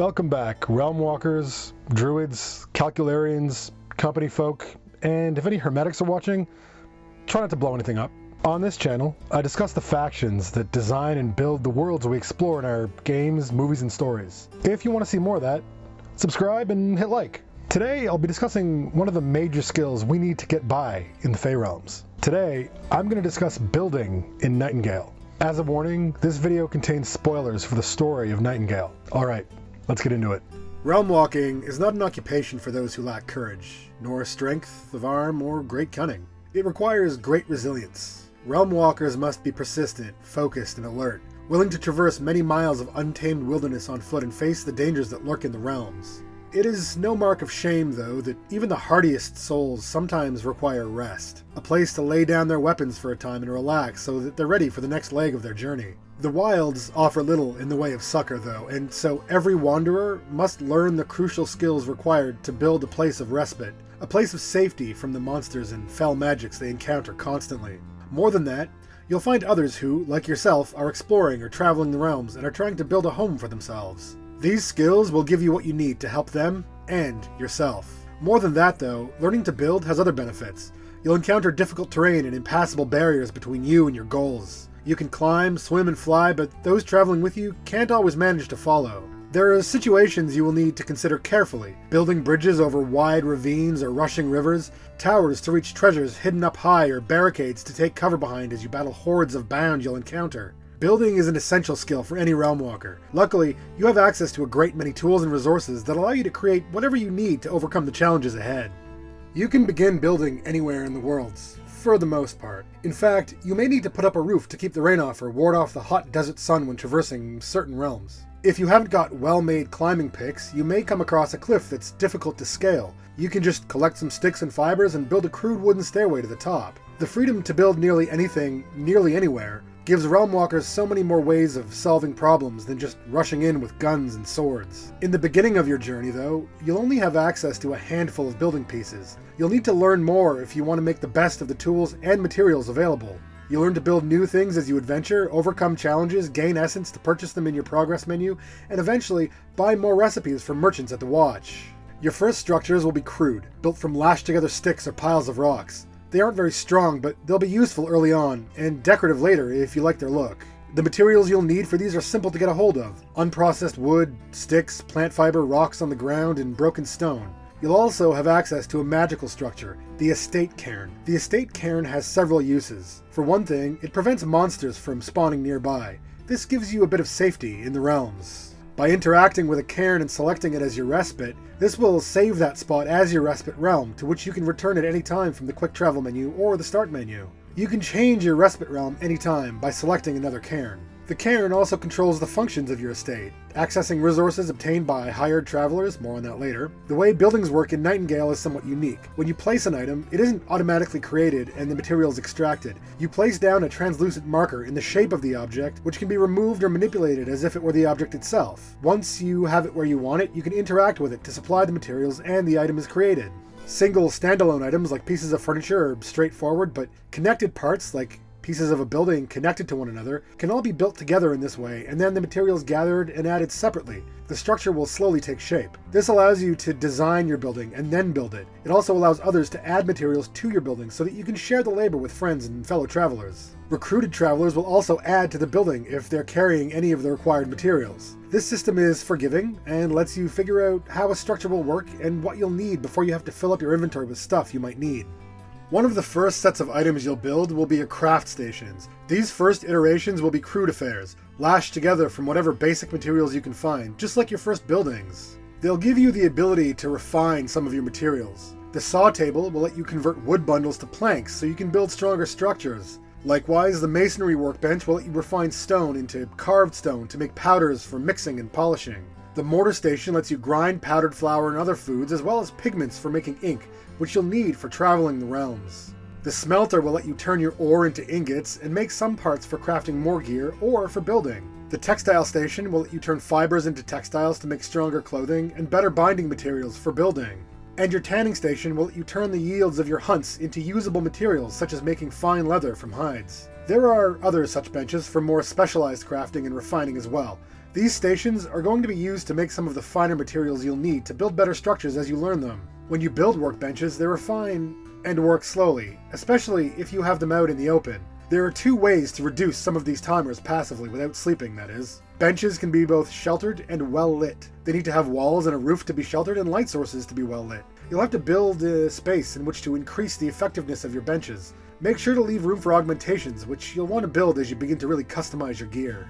Welcome back, Realm Walkers, Druids, Calcularians, Company Folk, and if any Hermetics are watching, try not to blow anything up. On this channel, I discuss the factions that design and build the worlds we explore in our games, movies, and stories. If you want to see more of that, subscribe and hit like. Today, I'll be discussing one of the major skills we need to get by in the Fey Realms. Today, I'm going to discuss building in Nightingale. As a warning, this video contains spoilers for the story of Nightingale. Alright, let's get into it. Realm walking is not an occupation for those who lack courage, nor strength of arm or great cunning. It requires great resilience. Realm walkers must be persistent, focused, and alert, willing to traverse many miles of untamed wilderness on foot and face the dangers that lurk in the realms. It is no mark of shame, though, that even the hardiest souls sometimes require rest, a place to lay down their weapons for a time and relax so that they're ready for the next leg of their journey. The wilds offer little in the way of succor, though, and so every wanderer must learn the crucial skills required to build a place of respite, a place of safety from the monsters and fell magics they encounter constantly. More than that, you'll find others who, like yourself, are exploring or traveling the realms and are trying to build a home for themselves. These skills will give you what you need to help them and yourself. More than that, though, learning to build has other benefits. You'll encounter difficult terrain and impassable barriers between you and your goals. You can climb, swim, and fly, but those traveling with you can't always manage to follow. There are situations you will need to consider carefully, building bridges over wide ravines or rushing rivers, towers to reach treasures hidden up high, or barricades to take cover behind as you battle hordes of bound you'll encounter. Building is an essential skill for any Realm Walker. Luckily, you have access to a great many tools and resources that allow you to create whatever you need to overcome the challenges ahead. You can begin building anywhere in the worlds, for the most part. In fact, you may need to put up a roof to keep the rain off or ward off the hot desert sun when traversing certain realms. If you haven't got well-made climbing picks, you may come across a cliff that's difficult to scale. You can just collect some sticks and fibers and build a crude wooden stairway to the top. The freedom to build nearly anything, nearly anywhere, gives Realm Walkers so many more ways of solving problems than just rushing in with guns and swords. In the beginning of your journey, though, you'll only have access to a handful of building pieces. You'll need to learn more if you want to make the best of the tools and materials available. You'll learn to build new things as you adventure, overcome challenges, gain essence to purchase them in your progress menu, and eventually buy more recipes from merchants at the Watch. Your first structures will be crude, built from lashed together sticks or piles of rocks. They aren't very strong, but they'll be useful early on, and decorative later if you like their look. The materials you'll need for these are simple to get a hold of: unprocessed wood, sticks, plant fiber, rocks on the ground, and broken stone. You'll also have access to a magical structure, the Estate Cairn. The Estate Cairn has several uses. For one thing, it prevents monsters from spawning nearby. This gives you a bit of safety in the realms. By interacting with a cairn and selecting it as your respite, this will save that spot as your respite realm, to which you can return at any time from the quick travel menu or the start menu. You can change your respite realm anytime by selecting another cairn. The cairn also controls the functions of your estate, accessing resources obtained by hired travelers, more on that later. The way buildings work in Nightingale is somewhat unique. When you place an item, it isn't automatically created and the materials extracted. You place down a translucent marker in the shape of the object, which can be removed or manipulated as if it were the object itself. Once you have it where you want it, you can interact with it to supply the materials and the item is created. Single standalone items like pieces of furniture are straightforward, but connected parts like pieces of a building connected to one another can all be built together in this way, and then the materials gathered and added separately. The structure will slowly take shape. This allows you to design your building and then build it. It also allows others to add materials to your building so that you can share the labor with friends and fellow travelers. Recruited travelers will also add to the building if they're carrying any of the required materials. This system is forgiving and lets you figure out how a structure will work and what you'll need before you have to fill up your inventory with stuff you might need. One of the first sets of items you'll build will be your craft stations. These first iterations will be crude affairs, lashed together from whatever basic materials you can find, just like your first buildings. They'll give you the ability to refine some of your materials. The saw table will let you convert wood bundles to planks so you can build stronger structures. Likewise, the masonry workbench will let you refine stone into carved stone to make powders for mixing and polishing. The mortar station lets you grind powdered flour and other foods, as well as pigments for making ink, which you'll need for traveling the realms. The smelter will let you turn your ore into ingots and make some parts for crafting more gear or for building. The textile station will let you turn fibers into textiles to make stronger clothing and better binding materials for building. And your tanning station will let you turn the yields of your hunts into usable materials such as making fine leather from hides. There are other such benches for more specialized crafting and refining as well. These stations are going to be used to make some of the finer materials you'll need to build better structures as you learn them. When you build workbenches, they refine and work slowly, especially if you have them out in the open. There are 2 ways to reduce some of these timers passively without sleeping, that is. Benches can be both sheltered and well lit. They need to have walls and a roof to be sheltered and light sources to be well lit. You'll have to build a space in which to increase the effectiveness of your benches. Make sure to leave room for augmentations, which you'll want to build as you begin to really customize your gear.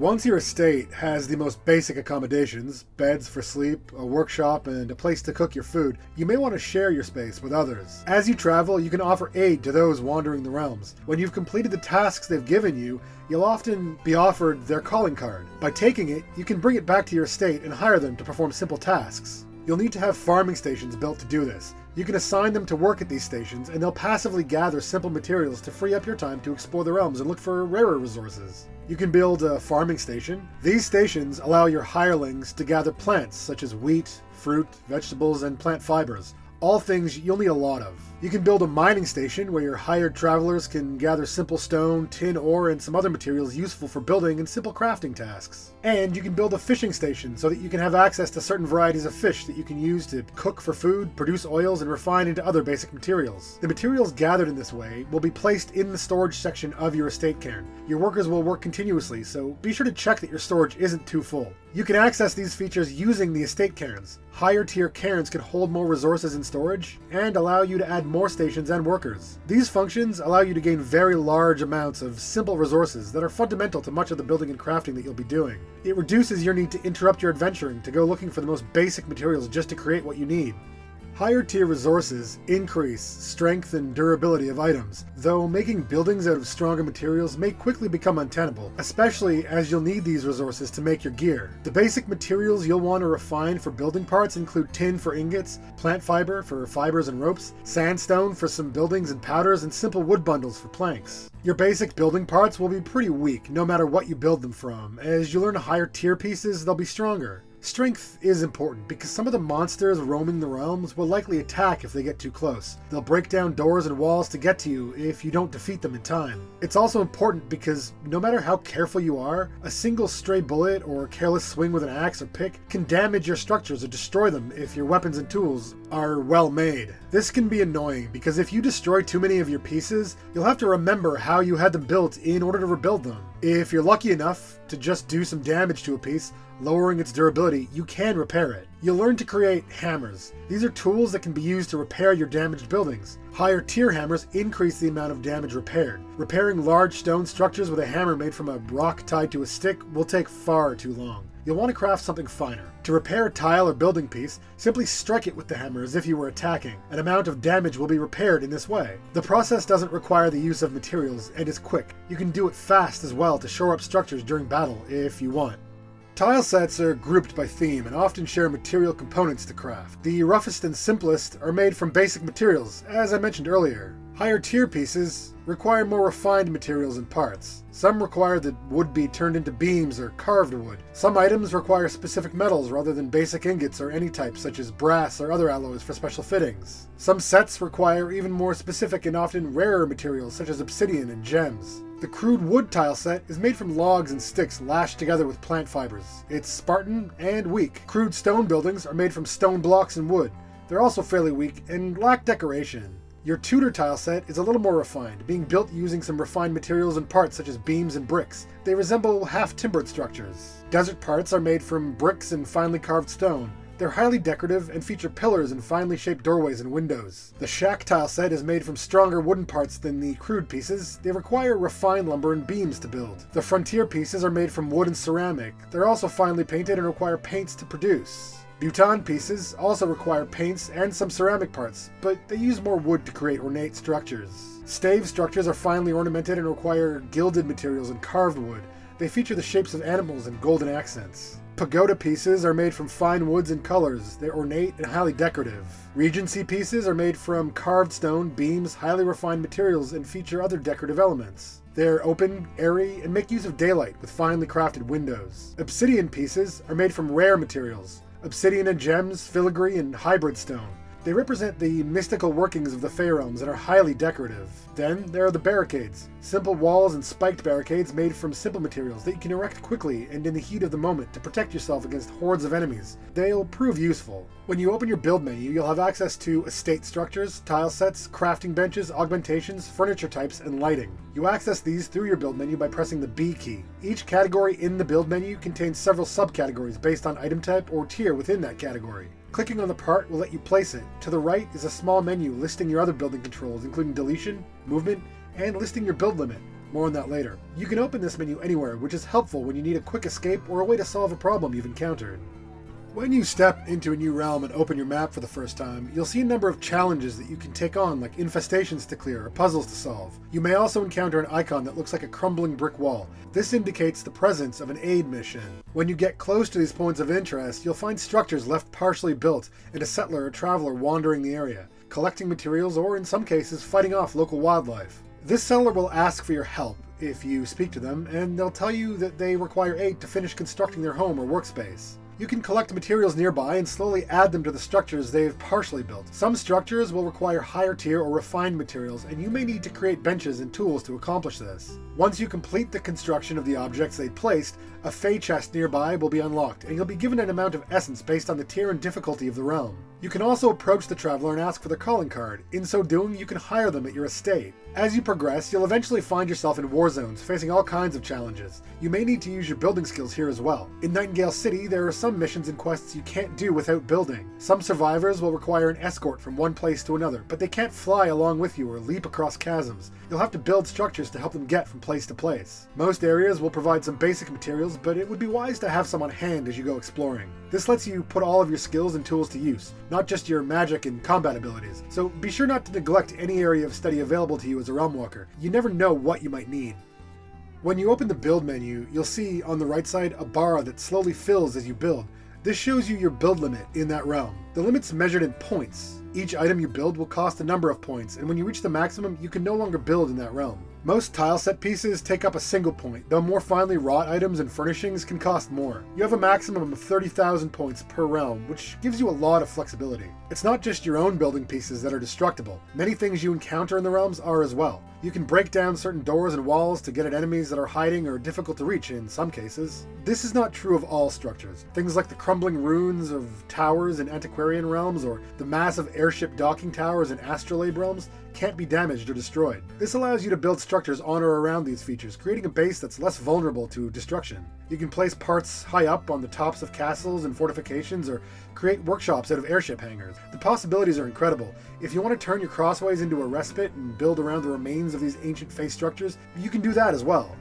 Once your estate has the most basic accommodations, beds for sleep, a workshop, and a place to cook your food, you may want to share your space with others. As you travel, you can offer aid to those wandering the realms. When you've completed the tasks they've given you, you'll often be offered their calling card. By taking it, you can bring it back to your estate and hire them to perform simple tasks. You'll need to have farming stations built to do this. You can assign them to work at these stations, and they'll passively gather simple materials to free up your time to explore the realms and look for rarer resources. You can build a farming station. These stations allow your hirelings to gather plants such as wheat, fruit, vegetables, and plant fibers. All things you'll need a lot of. You can build a mining station where your hired travelers can gather simple stone, tin ore, and some other materials useful for building and simple crafting tasks. And you can build a fishing station so that you can have access to certain varieties of fish that you can use to cook for food, produce oils, and refine into other basic materials. The materials gathered in this way will be placed in the storage section of your estate cairn. Your workers will work continuously, so be sure to check that your storage isn't too full. You can access these features using the estate cairns. Higher tier cairns can hold more resources in storage and allow you to add more stations and workers. These functions allow you to gain very large amounts of simple resources that are fundamental to much of the building and crafting that you'll be doing. It reduces your need to interrupt your adventuring to go looking for the most basic materials just to create what you need. Higher tier resources increase strength and durability of items, though making buildings out of stronger materials may quickly become untenable, especially as you'll need these resources to make your gear. The basic materials you'll want to refine for building parts include tin for ingots, plant fiber for fibers and ropes, sandstone for some buildings and powders, and simple wood bundles for planks. Your basic building parts will be pretty weak no matter what you build them from. As you learn higher tier pieces, they'll be stronger. Strength is important because some of the monsters roaming the realms will likely attack if they get too close. They'll break down doors and walls to get to you if you don't defeat them in time. It's also important because no matter how careful you are, a single stray bullet or careless swing with an axe or pick can damage your structures or destroy them if your weapons and tools are well made. This can be annoying because if you destroy too many of your pieces, you'll have to remember how you had them built in order to rebuild them. If you're lucky enough to just do some damage to a piece, lowering its durability, you can repair it. You'll learn to create hammers. These are tools that can be used to repair your damaged buildings. Higher tier hammers increase the amount of damage repaired. Repairing large stone structures with a hammer made from a rock tied to a stick will take far too long. You'll want to craft something finer. To repair a tile or building piece, simply strike it with the hammer as if you were attacking. An amount of damage will be repaired in this way. The process doesn't require the use of materials and is quick. You can do it fast as well to shore up structures during battle if you want. Tile sets are grouped by theme and often share material components to craft. The roughest and simplest are made from basic materials, as I mentioned earlier. Higher tier pieces require more refined materials and parts. Some require that wood be turned into beams or carved wood. Some items require specific metals rather than basic ingots or any type such as brass or other alloys for special fittings. Some sets require even more specific and often rarer materials such as obsidian and gems. The crude wood tile set is made from logs and sticks lashed together with plant fibers. It's Spartan and weak. Crude stone buildings are made from stone blocks and wood. They're also fairly weak and lack decoration. Your Tudor tile set is a little more refined, being built using some refined materials and parts such as beams and bricks. They resemble half-timbered structures. Desert parts are made from bricks and finely carved stone. They're highly decorative and feature pillars and finely shaped doorways and windows. The shack tile set is made from stronger wooden parts than the crude pieces. They require refined lumber and beams to build. The frontier pieces are made from wood and ceramic. They're also finely painted and require paints to produce. Bhutan pieces also require paints and some ceramic parts, but they use more wood to create ornate structures. Stave structures are finely ornamented and require gilded materials and carved wood. They feature the shapes of animals and golden accents. Pagoda pieces are made from fine woods and colors. They're ornate and highly decorative. Regency pieces are made from carved stone, beams, highly refined materials, and feature other decorative elements. They're open, airy, and make use of daylight with finely crafted windows. Obsidian pieces are made from rare materials. Obsidian and gems, filigree, and hybrid stone. They represent the mystical workings of the Fey Realms and are highly decorative. Then there are the barricades, simple walls and spiked barricades made from simple materials that you can erect quickly and in the heat of the moment to protect yourself against hordes of enemies. They'll prove useful. When you open your build menu, you'll have access to estate structures, tile sets, crafting benches, augmentations, furniture types, and lighting. You access these through your build menu by pressing the B key. Each category in the build menu contains several subcategories based on item type or tier within that category. Clicking on the part will let you place it. To the right is a small menu listing your other building controls, including deletion, movement, and listing your build limit. More on that later. You can open this menu anywhere, which is helpful when you need a quick escape or a way to solve a problem you've encountered. When you step into a new realm and open your map for the first time, you'll see a number of challenges that you can take on, like infestations to clear or puzzles to solve. You may also encounter an icon that looks like a crumbling brick wall. This indicates the presence of an aid mission. When you get close to these points of interest, you'll find structures left partially built and a settler or traveler wandering the area, collecting materials or, in some cases, fighting off local wildlife. This settler will ask for your help if you speak to them, and they'll tell you that they require aid to finish constructing their home or workspace. You can collect materials nearby and slowly add them to the structures they've partially built. Some structures will require higher tier or refined materials, and you may need to create benches and tools to accomplish this. Once you complete the construction of the objects they placed, a Fey chest nearby will be unlocked, and you'll be given an amount of essence based on the tier and difficulty of the realm. You can also approach the traveler and ask for their calling card. In so doing, you can hire them at your estate. As you progress, you'll eventually find yourself in war zones, facing all kinds of challenges. You may need to use your building skills here as well. In Nightingale City, there are some missions and quests you can't do without building. Some survivors will require an escort from one place to another, but they can't fly along with you or leap across chasms. You'll have to build structures to help them get from place to place. Most areas will provide some basic materials, but it would be wise to have some on hand as you go exploring. This lets you put all of your skills and tools to use, not just your magic and combat abilities, so be sure not to neglect any area of study available to you as a realm walker. You never know what you might need. When you open the build menu, you'll see on the right side a bar that slowly fills as you build. This shows you your build limit in that realm. The limit's measured in points. Each item you build will cost a number of points, and when you reach the maximum, you can no longer build in that realm. Most tile set pieces take up a single point, though more finely wrought items and furnishings can cost more. You have a maximum of 30,000 points per realm, which gives you a lot of flexibility. It's not just your own building pieces that are destructible. Many things you encounter in the realms are as well. You can break down certain doors and walls to get at enemies that are hiding or difficult to reach in some cases. This is not true of all structures. Things like the crumbling ruins of towers in antiquarian realms or the massive airship docking towers in astrolabe realms can't be damaged or destroyed. This allows you to build structures on or around these features, creating a base that's less vulnerable to destruction. You can place parts high up on the tops of castles and fortifications or create workshops out of airship hangars. The possibilities are incredible. If you want to turn your crossways into a respite and build around the remains of these ancient face structures, you can do that as well.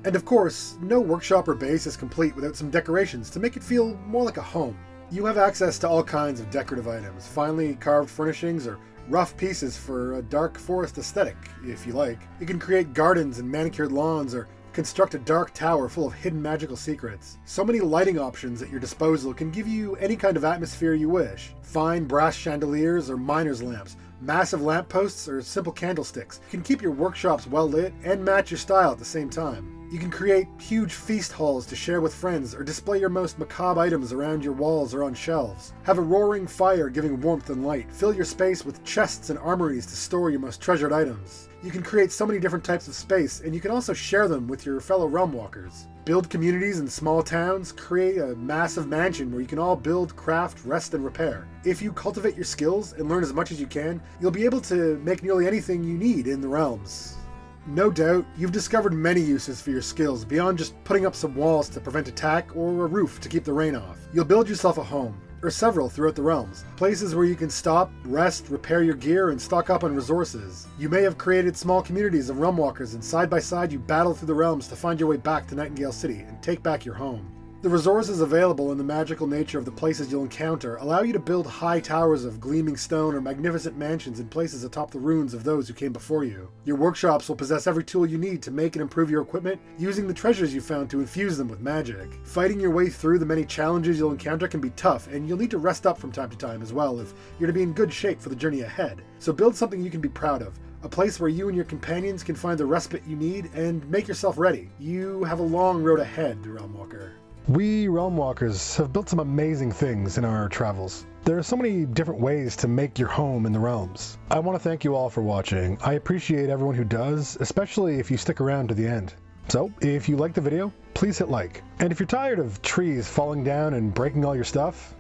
And of course, no workshop or base is complete without some decorations to make it feel more like a home. You have access to all kinds of decorative items, finely carved furnishings, or rough pieces for a dark forest aesthetic, if you like. You can create gardens and manicured lawns, or construct a dark tower full of hidden magical secrets. So many lighting options at your disposal can give you any kind of atmosphere you wish. Fine brass chandeliers or miner's lamps, massive lampposts or simple candlesticks can keep your workshops well lit and match your style at the same time. You can create huge feast halls to share with friends or display your most macabre items around your walls or on shelves. Have a roaring fire giving warmth and light. Fill your space with chests and armories to store your most treasured items. You can create so many different types of space, and you can also share them with your fellow realm walkers. Build communities in small towns, create a massive mansion where you can all build, craft, rest, and repair. If you cultivate your skills and learn as much as you can, you'll be able to make nearly anything you need in the realms. No doubt, you've discovered many uses for your skills beyond just putting up some walls to prevent attack or a roof to keep the rain off. You'll build yourself a home, or several throughout the realms, places where you can stop, rest, repair your gear, and stock up on resources. You may have created small communities of realm walkers, and side by side you battle through the realms to find your way back to Nightingale City and take back your home. The resources available and the magical nature of the places you'll encounter allow you to build high towers of gleaming stone or magnificent mansions in places atop the ruins of those who came before you. Your workshops will possess every tool you need to make and improve your equipment, using the treasures you found to infuse them with magic. Fighting your way through the many challenges you'll encounter can be tough, and you'll need to rest up from time to time as well if you're to be in good shape for the journey ahead. So build something you can be proud of. A place where you and your companions can find the respite you need and make yourself ready. You have a long road ahead, Realm Walker. We Realm Walkers have built some amazing things in our travels. There are so many different ways to make your home in the realms. I want to thank you all for watching. I appreciate everyone who does, especially if you stick around to the end. So, if you liked the video, please hit like. And if you're tired of trees falling down and breaking all your stuff,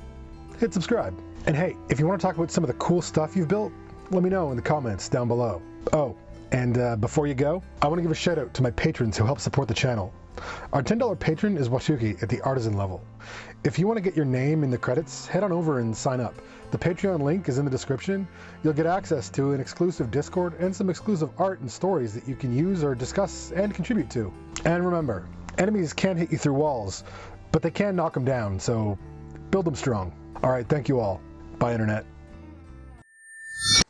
hit subscribe. And hey, if you want to talk about some of the cool stuff you've built, let me know in the comments down below. Oh, and before you go, I want to give a shout out to my patrons who help support the channel. Our $10 patron is Watuki at the artisan level. If you want to get your name in the credits, head on over and sign up. The Patreon link is in the description. You'll get access to an exclusive Discord and some exclusive art and stories that you can use or discuss and contribute to. And remember, enemies can't hit you through walls, but they can knock them down, so build them strong. Alright, thank you all. Bye, Internet.